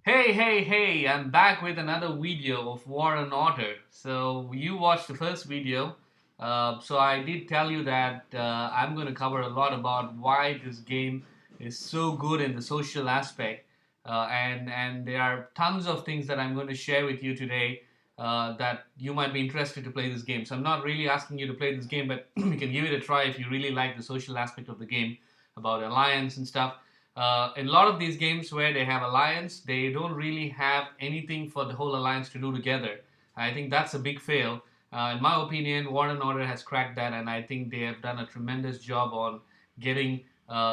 Hey, I'm back with another video of War and Order. So you watched the first video. So I did tell you that I'm going to cover a lot about why this game is so good in the social aspect. And there are tons of things that I'm going to share with you today that you might be interested to play this game. So I'm not really asking you to play this game, but you can give it a try if you really like the social aspect of the game about alliance and stuff. In a lot of these games where they have alliance, they don't really have anything for the whole alliance to do together. I think that's a big fail. In my opinion, War and Order has cracked that, and I think they have done a tremendous job on getting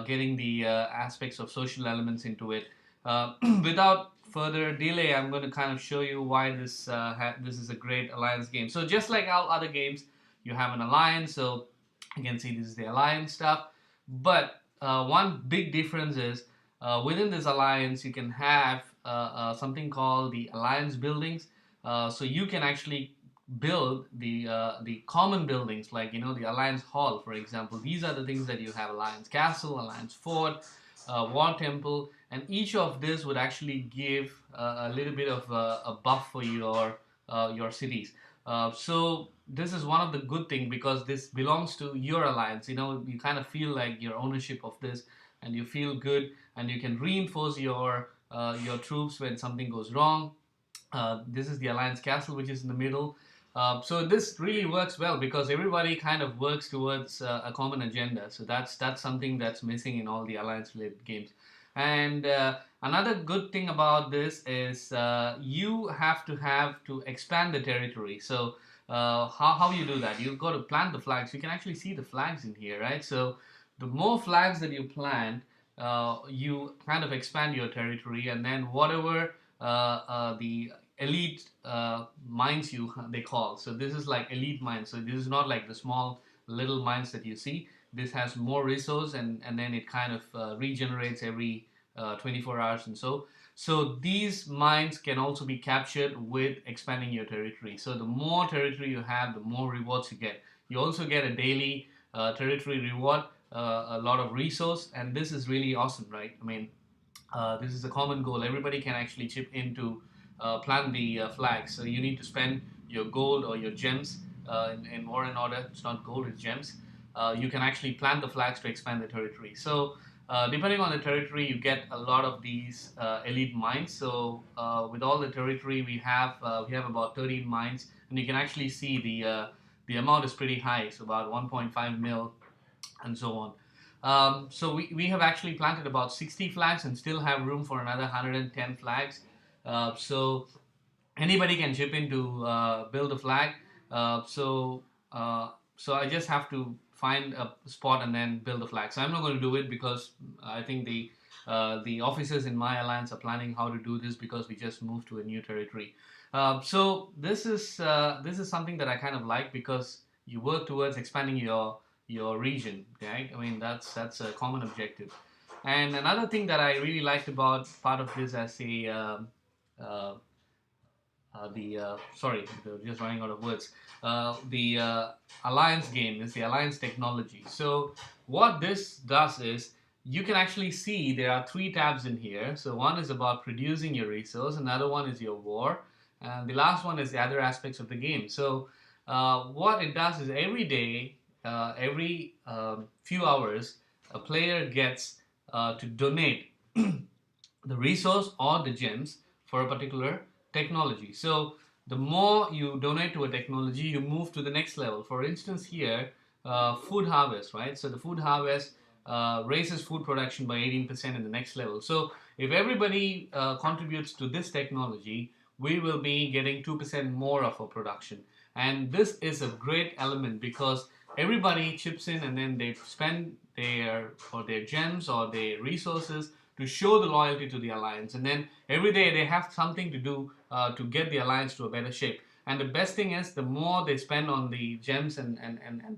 getting the aspects of social elements into it. Without further delay, I'm going to kind of show you why this is a great alliance game. So just like all other games, you have an alliance. So you can see this is the alliance stuff, but one big difference is within this alliance you can have something called the alliance buildings. So you can actually build the common buildings, like the alliance hall, for example. These are the things that you have: alliance castle, alliance fort, war temple, and each of this would actually give a little bit of a buff for your cities. So this is one of the good thing, because this belongs to your alliance. You kind of feel like your ownership of this, and you feel good, and you can reinforce your troops when something goes wrong. This is the alliance castle, which is in the middle. So this really works well because everybody kind of works towards a common agenda. So that's something that's missing in all the alliance related games. And another good thing about this is you have to expand the territory. So how you do that? You've got to plant the flags. You can actually see the flags in here, right? So the more flags that you plant, you kind of expand your territory, and then whatever the elite mines they call. So this is like elite mines. So this is not like the small little mines that you see. This has more resource, and then it kind of regenerates every 24 hours and so these mines can also be captured with expanding your territory. So the more territory you have, the more rewards you get. You also get a daily territory reward, a lot of resource, and this is really awesome, right? I mean, this is a common goal. Everybody can actually chip in to plant the flags. So you need to spend your gold or your gems in War and Order. It's not gold, it's gems. You can actually plant the flags to expand the territory. So depending on the territory, you get a lot of these elite mines. So with all the territory we have about 13 mines, and you can actually see the amount is pretty high. It's about 1.5 mil and so on. So we have actually planted about 60 flags and still have room for another 110 flags. So anybody can chip in to build a flag. So I just have to find a spot and then build a flag. So I'm not going to do it because I think the officers in my alliance are planning how to do this, because we just moved to a new territory. So this is something that I kind of like, because you work towards expanding your region, right? I mean, that's a common objective. And another thing that I really liked about part of this as a uh, the sorry, just running out of words. The alliance game is the alliance technology. So what this does is, you can actually see there are three tabs in here. So one is about producing your resource, another one is your war, and the last one is the other aspects of the game. So what it does is, every day, every few hours, a player gets to donate the resource or the gems for a particular technology. So the more you donate to a technology, you move to the next level. For instance, here, food harvest, right? So the food harvest raises food production by 18% in the next level. So if everybody contributes to this technology, we will be getting 2% more of our production. And this is a great element, because everybody chips in and then they spend their gems or their resources to show the loyalty to the alliance, and then every day they have something to do to get the alliance to a better shape. And the best thing is, the more they spend on the gems and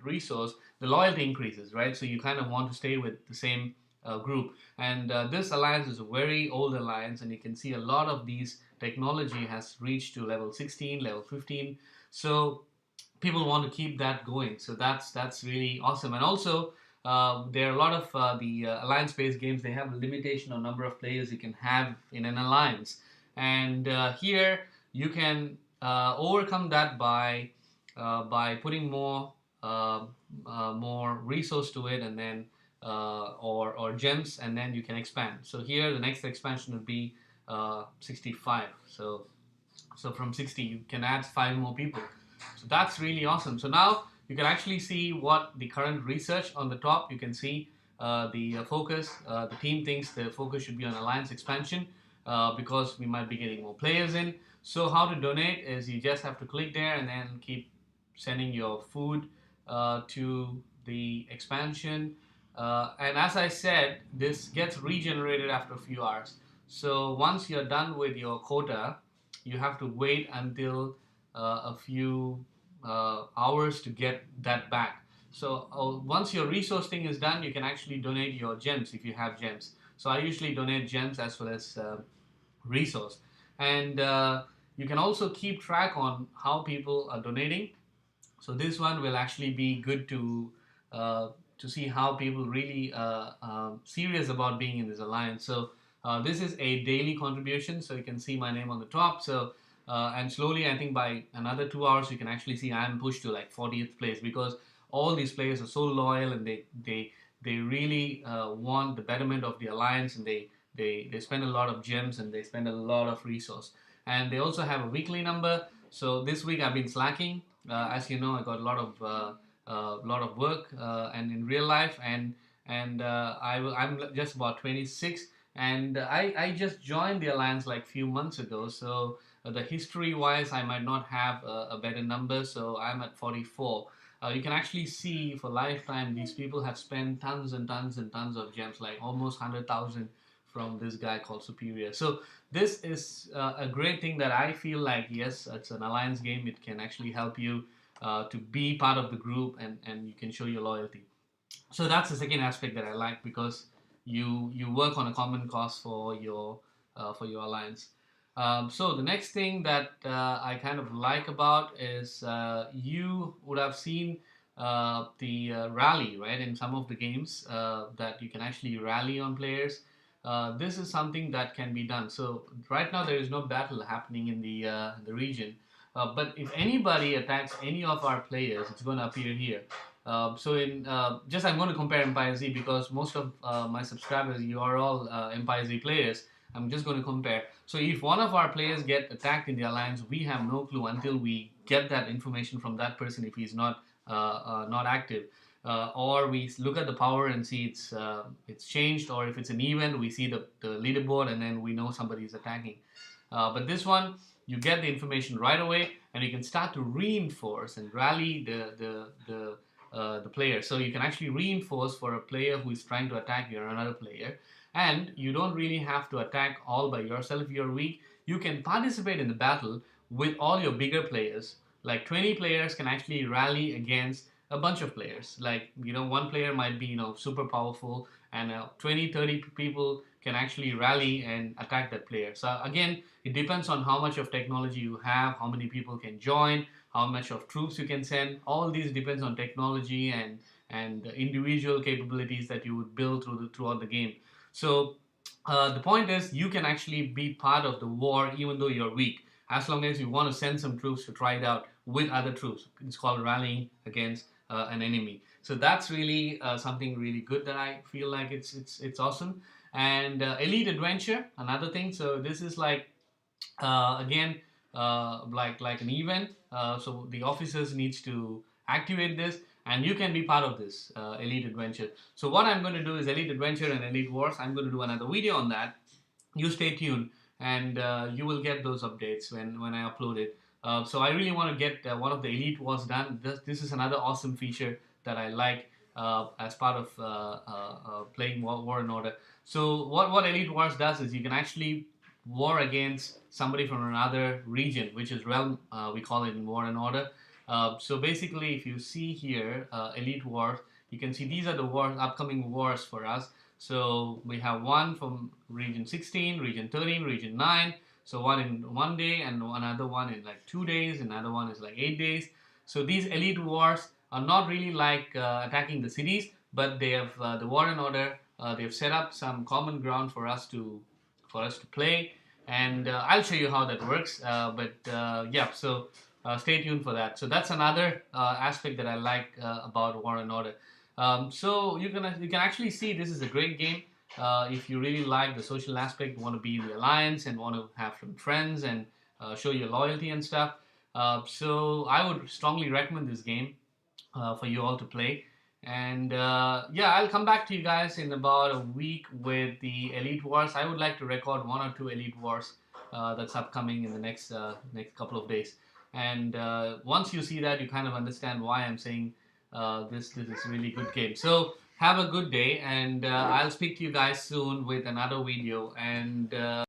resource, the loyalty increases, right? So you kind of want to stay with the same group. And this alliance is a very old alliance, and you can see a lot of these technology has reached to level 16, level 15. So people want to keep that going. So that's really awesome. And also, there are a lot of the alliance-based games. They have a limitation on number of players you can have in an alliance. And here you can overcome that by putting uh, more resource to it, and then or gems, and then you can expand. So here the next expansion would be 65. So from 60 you can add 5 more people. So that's really awesome. So now you can actually see what the current research on the top. You can see the focus. The team thinks the focus should be on alliance expansion because we might be getting more players in. So how to donate is you just have to click there and then keep sending your food to the expansion. And as I said, this gets regenerated after a few hours. So once you're done with your quota, you have to wait until a few hours to get that back. So once your resource thing is done, you can actually donate your gems if you have gems. So I usually donate gems as well as resource. And you can also keep track on how people are donating. So this one will actually be good to see how people really serious about being in this alliance. So this is a daily contribution, so you can see my name on the top. So and slowly, I think by another 2 hours, you can actually see I'm pushed to like 40th place, because all these players are so loyal, and they really want the betterment of the alliance, and they spend a lot of gems, and they spend a lot of resource. And they also have a weekly number. So this week I've been slacking. As you know, I got a lot of work and in real life, and I'm just about 26, and I just joined the alliance like few months ago. So the history wise, I might not have a better number. So I'm at 44. You can actually see for lifetime these people have spent tons and tons and tons of gems, like almost 100,000 from this guy called Superior. So this is a great thing that I feel like, yes, it's an alliance game. It can actually help you to be part of the group, and you can show your loyalty. So that's the second aspect that I like, because you work on a common cause for your alliance. So the next thing that I kind of like about is you would have seen the rally, right, in some of the games that you can actually rally on players. This is something that can be done. So right now there is no battle happening in the region, but if anybody attacks any of our players, it's going to appear here. So in just I'm going to compare Empire Z, because most of my subscribers, you are all Empire Z players. I'm just going to compare. So if one of our players get attacked in the alliance, we have no clue until we get that information from that person if he's not active. Or we look at the power and see it's changed, or if it's an event, we see the leaderboard and then we know somebody is attacking. But this one, you get the information right away, and you can start to reinforce and rally the player. So you can actually reinforce for a player who is trying to attack you or another player, and you don't really have to attack all by yourself if you're weak. You can participate in the battle with all your bigger players. Like 20 players can actually rally against a bunch of players. Like, one player might be, super powerful, and 20, 30 people can actually rally and attack that player. So again, it depends on how much of technology you have, how many people can join, how much of troops you can send. All these depends on technology and individual capabilities that you would build throughout the game. So the point is, you can actually be part of the war even though you're weak, as long as you want to send some troops to try it out with other troops. It's called rallying against an enemy. So that's really something really good that I feel like it's awesome. And Elite Adventure, another thing. So this is like again like an event. So the officers needs to activate this, and you can be part of this Elite Adventure. So what I'm going to do is Elite Adventure and Elite Wars. I'm going to do another video on that. You stay tuned, and you will get those updates when I upload it. So I really want to get one of the Elite Wars done. This is another awesome feature that I like as part of playing War and Order. So what Elite Wars does is you can actually war against somebody from another region, which is realm. We call it in War and Order. So basically, if you see here, Elite Wars, you can see these are the upcoming wars for us. So we have one from region 16, region 13, region 9. So one in 1 day, and another one in like 2 days, another one is like 8 days. So these Elite Wars are not really like attacking the cities, but they have the War and Order. They've set up some common ground for us to play, and I'll show you how that works. Yeah, so stay tuned for that. So that's another aspect that I like about War and Order. So you can actually see this is a great game. If you really like the social aspect, want to be in the alliance and want to have some friends and show your loyalty and stuff. So I would strongly recommend this game for you all to play. And yeah, I'll come back to you guys in about a week with the Elite Wars. I would like to record one or two Elite Wars that's upcoming in the next couple of days. And once you see that, you kind of understand why I'm saying this is a really good game. So have a good day, and I'll speak to you guys soon with another video. And